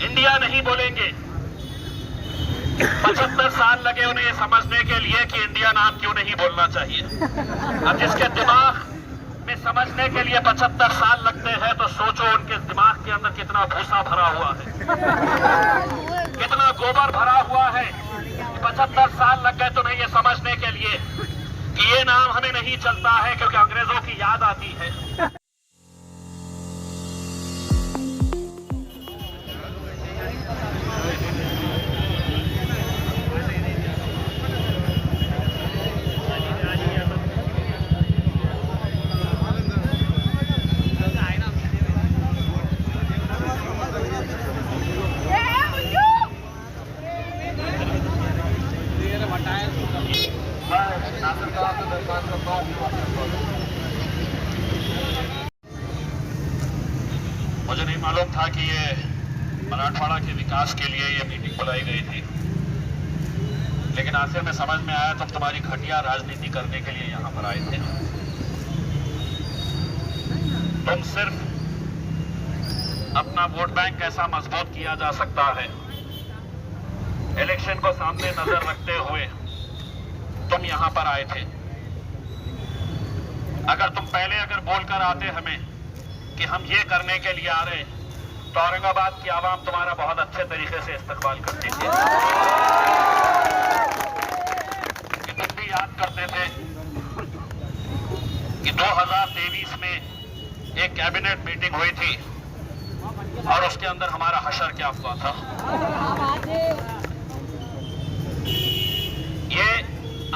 India नहीं बोलेंगे। 75 साल लगे उन्हें ये समझने के लिए कि इंडिया नाम क्यों नहीं बोलना चाहिए। अब जिसके दिमाग में समझने के लिए 75 साल लगते हैं तो सोचो उनके दिमाग के अंदर कितना भूसा भरा हुआ है, कितना गोबर भरा हुआ है। 75 साल लग गए तुम्हें ये समझने के लिए कि ये नाम हमें नहीं चलता है क्योंकि अंग्रेजों की याद आती है। मुझे नहीं मालूम था कि ये मराठवाड़ा के विकास के लिए ये मीटिंग बुलाई गई थी, लेकिन आखिर में समझ में आया तब तुम्हारी घटिया राजनीति करने के लिए यहाँ पर आए थे। तुम सिर्फ अपना वोट बैंक कैसा मजबूत किया जा सकता है, इलेक्शन को सामने नजर रखते हुए तुम यहाँ पर आए थे। अगर तुम पहले बोलकर आते हमें कि हम ये करने के लिए आ रहे तो औरंगाबाद की आवाम तुम्हारा बहुत अच्छे तरीके से इस्तकबाल करती थी। कि तुम भी याद करते थे कि 2023 में एक कैबिनेट मीटिंग हुई थी और उसके अंदर हमारा हशर क्या हुआ था। ये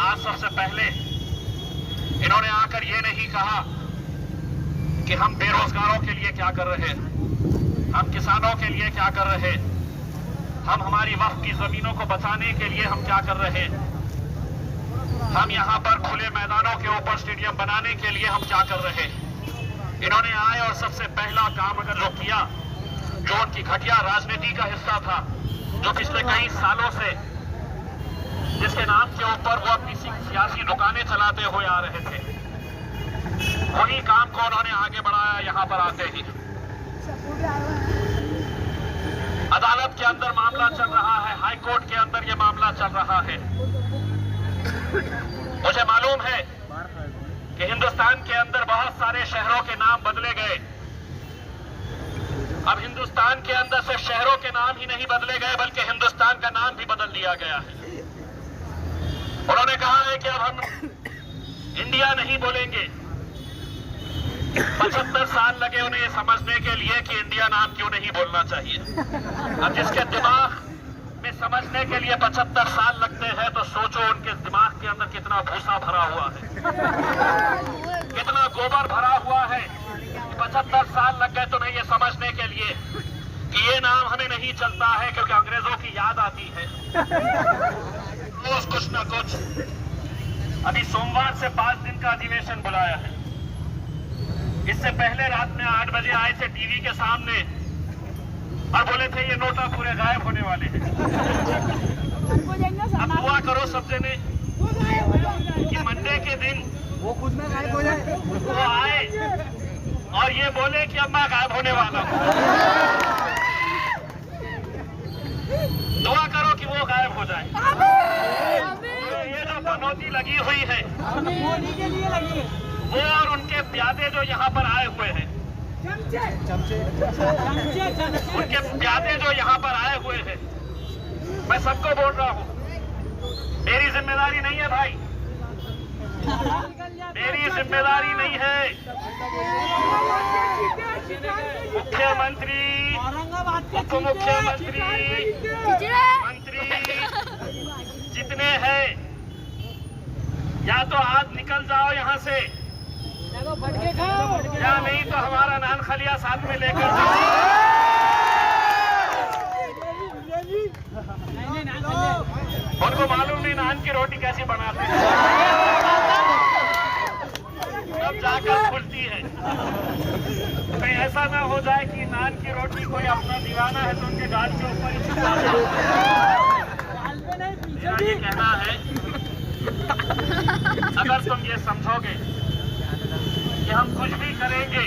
आज सबसे पहले इन्होंने आकर ये नहीं कहा कि हम बेरोजगारों के लिए क्या कर रहे हैं, हम किसानों के लिए क्या कर रहे हैं, हम हमारी वक्फ की जमीनों को बचाने के लिए हम क्या कर रहे हैं, हम यहाँ पर खुले मैदानों के ऊपर स्टेडियम बनाने के लिए हम क्या कर रहे हैं। इन्होंने आए और सबसे पहला काम अगर जो किया, जो उनकी घटिया राजनीति का हिस्सा था, जो पिछले कई सालों से जिसके नाम के ऊपर वो अपनी सियासी दुकानें चलाते हुए आ रहे थे, वही काम को उन्होंने आगे बढ़ाया। यहाँ पर आते ही अदालत के अंदर मामला चल रहा है, हाई कोर्ट के अंदर ये मामला चल रहा है। मुझे मालूम है कि हिंदुस्तान के अंदर बहुत सारे शहरों के नाम बदले गए। अब हिंदुस्तान के अंदर सिर्फ शहरों के नाम ही नहीं बदले गए बल्कि हिंदुस्तान का नाम भी बदल दिया गया है। उन्होंने कहा है कि अब हम इंडिया नहीं बोलेंगे। 75 साल लगे उन्हें ये समझने के लिए कि इंडिया नाम क्यों नहीं बोलना चाहिए। अब जिसके दिमाग में समझने के लिए 75 साल लगते हैं तो सोचो उनके दिमाग के अंदर कितना भूसा भरा हुआ है, कितना गोबर भरा हुआ है। 75 साल लग गए तुम्हें ये समझने के लिए कि ये नाम हमें नहीं चलता है क्योंकि अंग्रेजों की याद आती है। रोज कुछ ना कुछ। अभी सोमवार से 5 दिन का अधिवेशन बुलाया है। इससे पहले रात में 8 बजे आए थे टीवी के सामने और बोले थे ये नोटा पूरे गायब होने वाले हैं। अब दुआ करो सब जने कि मंडे के दिन वो खुद में गायब हो जाए, वो आए और ये बोले कि अब मैं गायब होने वाला हूँ। दुआ करो कि वो गायब हो जाए। ये जो बनौती लगी हुई है मोदी के लिए लगी है। वो और उनके प्यादे जो यहाँ पर आए हुए हैं, उनके प्यादे जो यहाँ पर आए हुए हैं, मैं सबको बोल रहा हूँ मेरी जिम्मेदारी नहीं है भाई, मेरी जिम्मेदारी नहीं है। मुख्यमंत्री, उप मुख्यमंत्री, मंत्री जितने हैं या तो आज निकल जाओ यहाँ से या नहीं तो हमारा नान खलिया साथ में लेकर जाओ। उनको मालूम नहीं नान की रोटी कैसी बनाते हैं, तब जाकर खुलती है। कहीं ऐसा ना हो जाए कि नान की रोटी कोई अपना दीवाना है तो उनके गाल के ऊपर ही छुपा जाए। मेरा ये कहना है, अगर तुम ये समझोगे कि हम कुछ भी करेंगे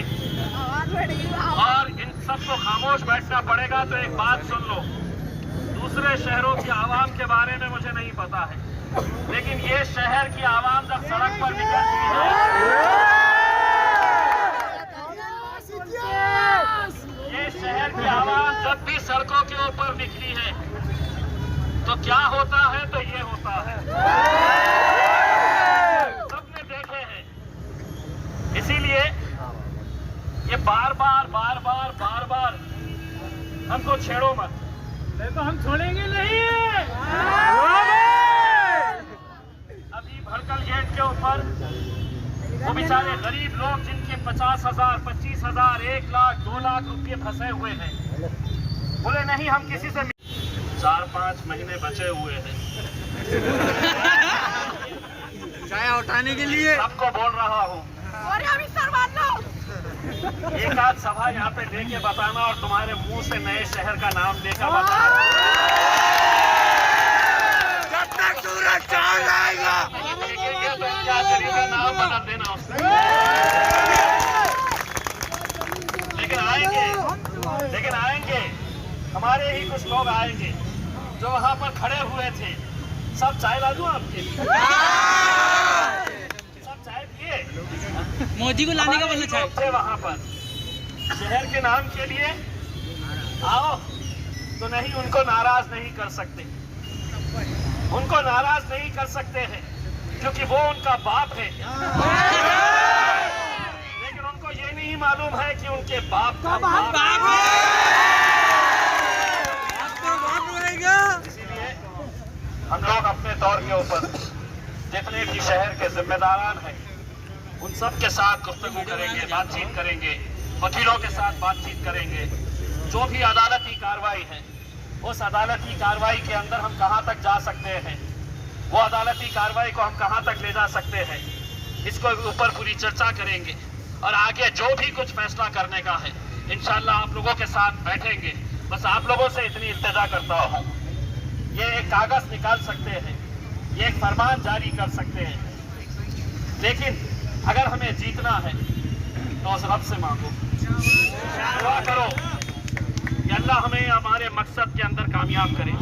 और इन सबको खामोश बैठना पड़ेगा। तो एक बात सुन लो, दूसरे शहरों की आवाम के बारे में मुझे नहीं पता है, लेकिन ये शहर की आवाम जब सड़क पर निकलती है, ये शहर की आवाम जब भी सड़कों के ऊपर निकली है तो क्या होता है, तो ये होता है, सबने देखे हैं। इसीलिए ये बार बार हमको छेड़ो मत, नहीं तो हम छोड़ेंगे नहीं। अभी भड़कल गेट के ऊपर वो बेचारे गरीब लोग जिनके 50,000, 25,000, 1 लाख, 2 लाख रुपये फंसे हुए हैं, बोले नहीं हम किसी से 4-5 महीने बचे हुए हैं। चाय उठाने के लिए सबको बोल रहा हूँ, एक आध सभा यहाँ पे लेके बताना और तुम्हारे मुंह से नए शहर का नाम लेकर बताना। जब तक सूरज चांद आएगा तो क्या तरीका नाम बदल देना उसका। लेकिन आएंगे हमारे ही कुछ लोग आएंगे जो वहाँ पर खड़े हुए थे। सब चाय ला दूं आपके? सब चाय पिए? मोदी को लाने का बोलना चाहे थे वहाँ पर शहर के नाम के लिए आओ तो नहीं, उनको नाराज नहीं कर सकते, उनको नाराज नहीं कर सकते हैं क्योंकि वो उनका बाप है। लेकिन उनको ये नहीं मालूम है कि उनके बाप का बाप है। इसीलिए हम लोग अपने तौर के ऊपर जितने भी शहर के जिम्मेदारान हैं उन सब के साथ गुफ्तगू करेंगे, बातचीत करेंगे, वकीलों के साथ बातचीत करेंगे। जो भी अदालती कार्रवाई है उस अदालती कार्रवाई के अंदर हम कहां तक जा सकते हैं, वो अदालती कार्रवाई को हम कहां तक ले जा सकते हैं, इसको ऊपर पूरी चर्चा करेंगे और आगे जो भी कुछ फैसला करने का है इंशाअल्लाह आप लोगों के साथ बैठेंगे। बस आप लोगों से इतनी इल्तिजा करता हूँ, ये एक कागज निकाल सकते हैं, ये एक फरमान जारी कर सकते हैं, लेकिन अगर हमें जीतना है तो उस रब से मांगो, दुआ करो कि अल्लाह हमें हमारे मकसद के अंदर कामयाब करे।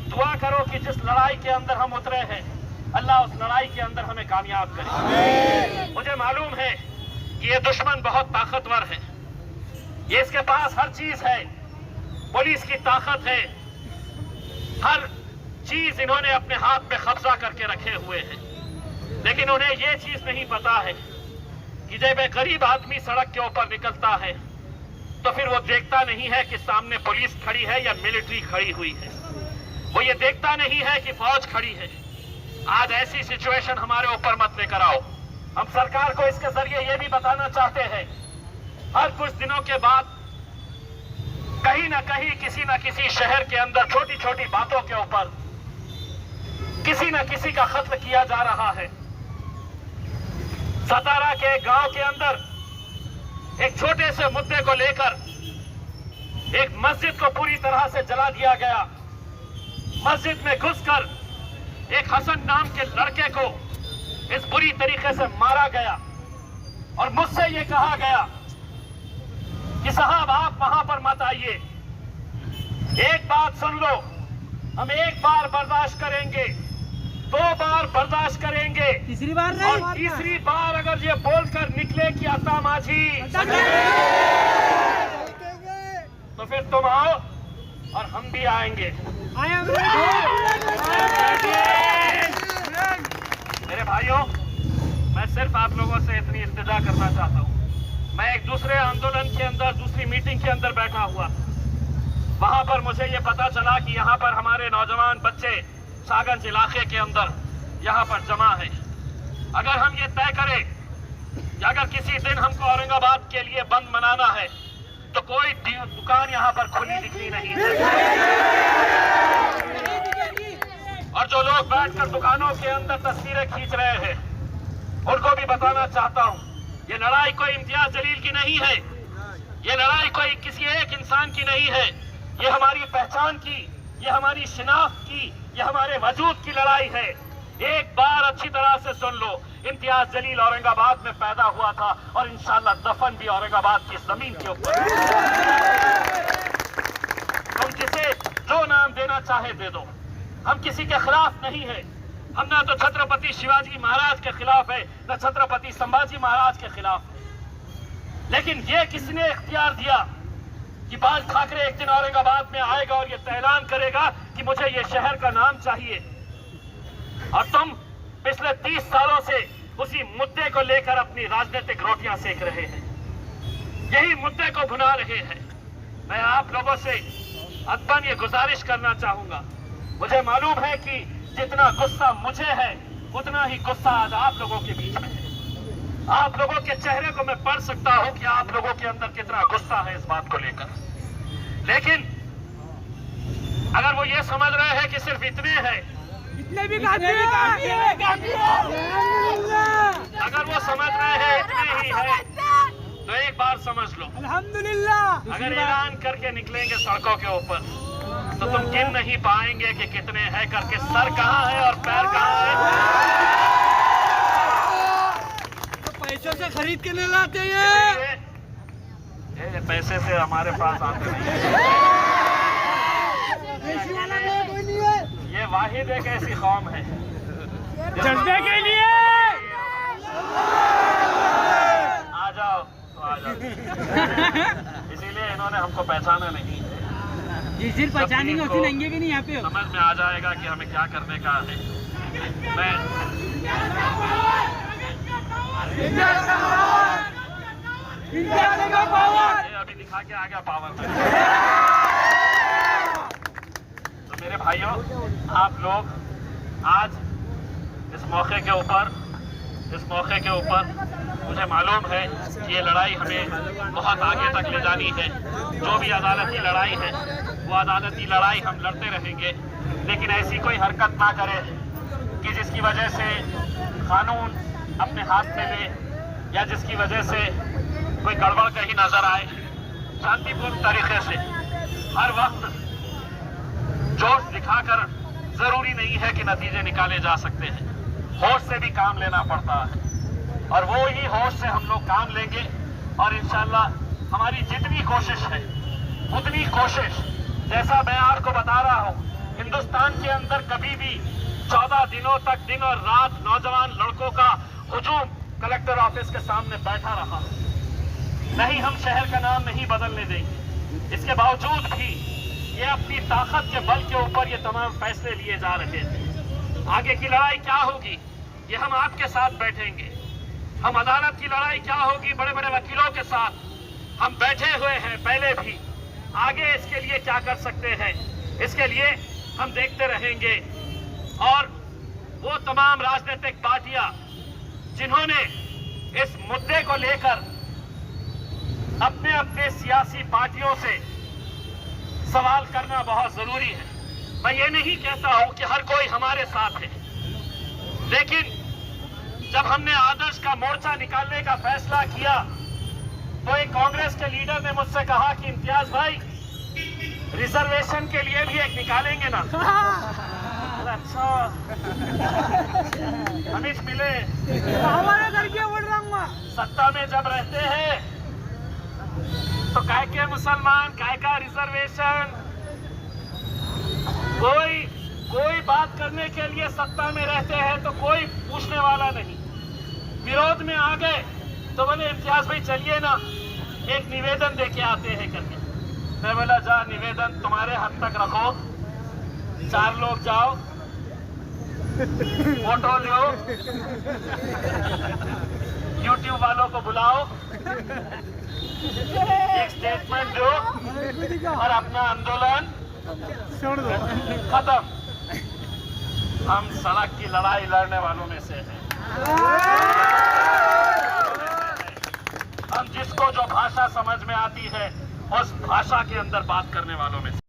दुआ करो कि जिस लड़ाई के अंदर हम उतरे हैं अल्लाह उस लड़ाई के अंदर हमें कामयाब करे। मुझे मालूम है कि ये दुश्मन बहुत ताकतवर है, ये इसके पास हर चीज है, पुलिस की ताकत है, हर चीज इन्होंने अपने हाथ में कब्जा करके रखे हुए हैं। लेकिन उन्हें ये चीज नहीं पता है कि जब एक गरीब आदमी सड़क के ऊपर निकलता है तो फिर वो देखता नहीं है कि सामने पुलिस खड़ी है या मिलिट्री खड़ी हुई है, वो ये देखता नहीं है कि फौज खड़ी है। आज ऐसी सिचुएशन हमारे ऊपर मत लेकर आओ। हम सरकार को इसके जरिए ये भी बताना चाहते हैं, हर कुछ दिनों के बाद कहीं ना कहीं किसी न किसी शहर के अंदर छोटी छोटी बातों के ऊपर किसी न किसी का कत्ल किया जा रहा है। सतारा के गांव के अंदर एक छोटे से मुद्दे को लेकर एक मस्जिद को पूरी तरह से जला दिया गया। मस्जिद में घुसकर एक हसन नाम के लड़के को इस बुरी तरीके से मारा गया और मुझसे ये कहा गया कि साहब आप वहां पर मत आइए, एक बात सुन लो, हम एक बार बर्दाश्त करेंगे, 2 बार बर्दाश्त करेंगे, तीसरी बार नहीं, और तीसरी बार अगर ये बोलकर निकले कि आता माझी तो फिर तुम आओ और हम भी आएंगे। मेरे भाइयों, मैं सिर्फ आप लोगों से इतनी इल्तिजा करना चाहता हूँ। मैं एक दूसरे आंदोलन के अंदर, दूसरी मीटिंग के अंदर बैठा हुआ, वहां पर मुझे ये पता चला कि यहाँ पर हमारे नौजवान बच्चे सागंज इलाके के अंदर यहाँ पर जमा है। अगर हम ये तय करें कि अगर किसी दिन हमको औरंगाबाद के लिए बंद मनाना है तो कोई दुकान यहाँ पर खुली दिखनी नहीं है। और जो लोग बैठकर दुकानों के अंदर तस्वीरें खींच रहे हैं उनको भी बताना चाहता हूँ, ये लड़ाई कोई इम्तियाज जलील की नहीं है, ये लड़ाई कोई किसी एक इंसान की नहीं है, ये हमारी पहचान की, ये हमारी शिनाख्त की, ये हमारे वजूद की लड़ाई है। एक बार अच्छी तरह से सुन लो, इम्तियाज जलील औरंगाबाद में पैदा हुआ था और इंशाल्लाह दफन भी औरंगाबाद की जमीन के ऊपर। तुम जिसे जो नाम देना चाहे दे दो, हम किसी के खिलाफ नहीं है। हम ना तो छत्रपति शिवाजी महाराज के खिलाफ है, न छत्रपति संभाजी महाराज के खिलाफ है। लेकिन ये किसने इख्तियार दिया कि बाल ठाकरे एक दिन औरंगाबाद में आएगा और ये ऐलान करेगा कि मुझे ये शहर का नाम चाहिए, और तुम पिछले 30 सालों से उसी मुद्दे को लेकर अपनी राजनीतिक रोटियां सेक रहे हैं, यही मुद्दे को भुना रहे हैं। मैं आप लोगों से अदबन ये गुजारिश करना चाहूंगा, मुझे मालूम है कि जितना गुस्सा मुझे है उतना ही गुस्सा आज आप लोगों के बीच में है। आप लोगों के चेहरे को मैं पढ़ सकता हूं कि आप लोगों के अंदर कितना गुस्सा है इस बात को लेकर। लेकिन अगर वो ये समझ रहे हैं कि सिर्फ इतने हैं, इतने भी काफी है। अगर वो समझ रहे हैं इतने ही है, तो एक बार समझ लो, अल्हम्दुलिल्लाह। अगर ऐलान करके निकलेंगे सड़कों के ऊपर तो तुम गिन नहीं पाएंगे कि कितने हैं करके। सर कहाँ है और पैर कहाँ है। तो पैसों से खरीद के ले लाते हैं। ये पैसे से हमारे पास आते नहीं। ये वाहिद एक ऐसी कौम है जज्बे के लिए आ जाओ तो आ जाओ। इसीलिए इन्होंने हमको पहचाना नहीं। जिस दिन पहचानेंगे उस दिन आएंगे भी नहीं यहाँ पे। समझ में आ जाएगा कि हमें क्या करने का है। मैं ये अभी दिखा के आ गया पावर में। तो मेरे भाइयों, आप लोग आज इस मौके के ऊपर मुझे मालूम है कि ये लड़ाई हमें बहुत आगे तक ले जानी है। जो भी अदालती लड़ाई है वो अदालती लड़ाई हम लड़ते रहेंगे, लेकिन ऐसी कोई हरकत ना करें कि जिसकी वजह से कानून अपने हाथ में ले या जिसकी वजह से कोई गड़बड़ कहीं नजर आए। शांतिपूर्ण तरीके से हर वक्त जोश दिखाकर जरूरी नहीं है कि नतीजे निकाले जा सकते हैं। होश से भी काम लेना पड़ता है और वो ही होश से हम लोग काम लेंगे। और इंशाल्लाह हमारी जितनी कोशिश है उतनी कोशिश, जैसा मैं आपको बता रहा हूँ, हिंदुस्तान के अंदर कभी भी 14 दिनों तक दिन और रात नौजवान लड़कों का हुजूम कलेक्टर ऑफिस के सामने बैठा रहा। नहीं, हम शहर का नाम नहीं बदलने देंगे। इसके बावजूद भी ये अपनी ताकत के बल के ऊपर ये तमाम फैसले लिए जा रहे थे। आगे की लड़ाई क्या होगी ये हम आपके साथ बैठेंगे। हम अदालत की लड़ाई क्या होगी बड़े बड़े वकीलों के साथ हम बैठे हुए हैं पहले भी। आगे इसके लिए क्या कर सकते हैं इसके लिए हम देखते रहेंगे। और वो तमाम राजनीतिक पार्टियां जिन्होंने इस मुद्दे को लेकर अपने अपने सियासी पार्टियों से सवाल करना बहुत जरूरी है। मैं ये नहीं कहता हूं कि हर कोई हमारे साथ है, लेकिन जब हमने आदर्श का मोर्चा निकालने का फैसला किया तो एक कांग्रेस के लीडर ने मुझसे कहा कि इम्तियाज भाई रिजर्वेशन के लिए भी एक निकालेंगे ना। अच्छा हमीश मिले हमारे घर के बोल रहा हूँ। सत्ता में जब रहते हैं तो काय के मुसलमान काय का रिजर्वेशन। कोई बात करने के लिए सत्ता में रहते हैं तो कोई पूछने वाला नहीं। विरोध में आ गए तो बोले इम्तियाज भाई चलिए ना एक निवेदन दे के आते हैं करके। मैं बोला जा निवेदन तुम्हारे हद तक रखो, 4 लोग जाओ, फोटो लो, YouTube वालों को बुलाओ, एक स्टेटमेंट दो और अपना आंदोलन छोड़ दो। खत्म। हम सड़क की लड़ाई लड़ने वालों में से हैं। हम जिसको जो भाषा समझ में आती है उस भाषा के अंदर बात करने वालों में से